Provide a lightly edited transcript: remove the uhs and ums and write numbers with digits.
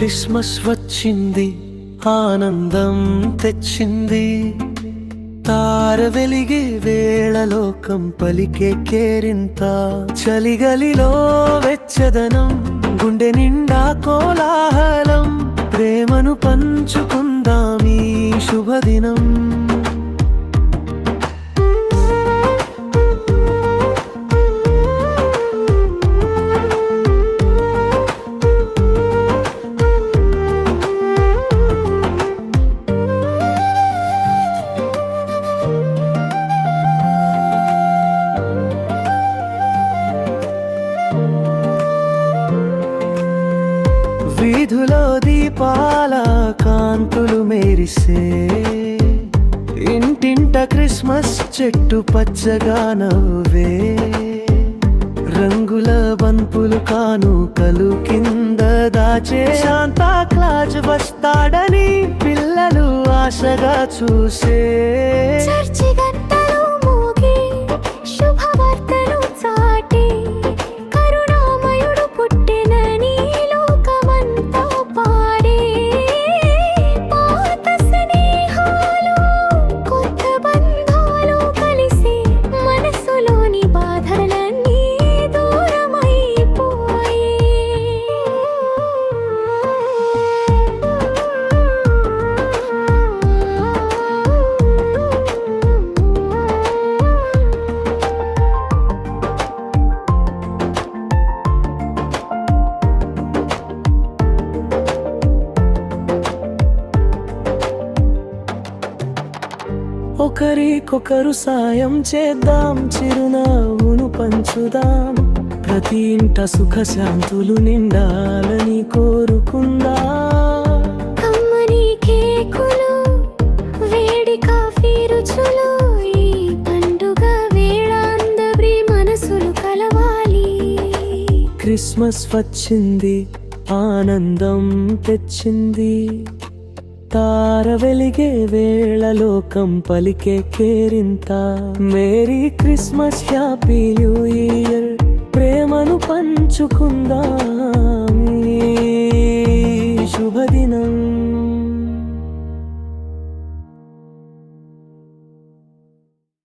Christmas వచ్చింది, ఆనందం తెచ్చింది. తార వెలిగే వేళ లోకం పలికే కేరింత. చలిగలిలో వెచ్చదనం, గుండె నిండా కోలాహలం. ప్రేమను పంచుకుందాం ఈ శుభదినం. వీధులో దీపాల కాంతులు మెరిసే, ఇంటింట క్రిస్మస్ చెట్టు పచ్చగా నవ్వే. రంగుల బంపులు కానుకలు కింద దాచే. శాంతా క్లాజ్ వస్తాడని పిల్లలు ఆశగా చూసే. చర్చి గంటలు మోగే, శుభవార్తలు చాటే. కరుణామయుడు పుట్టెనని లోకమంతా పాడే. పాత స్నేహాలు, కొత్త బంధాలు కలిసి మనసులోని బాధలన్నీ దూరమైపోయే. ఒకరికొకరు సాయం చేద్దాం, చిరునవ్వును పంచుదాం. ప్రతి ఇంట సుఖశాంతులు నిండాలని కోరుకుందాం. కమ్మని కేకులు, వేడి కాఫీ రుచులు, ఈ పండుగ వేళ అందరి మనసులు కలవాలి. క్రిస్మస్ వచ్చింది, ఆనందం తెచ్చింది. తార వెలిగే వేళ లోకం పలికే Kerintha. Merry Christmas, happy new year. ప్రేమను పంచుకుందాం ఈ శుభదినం.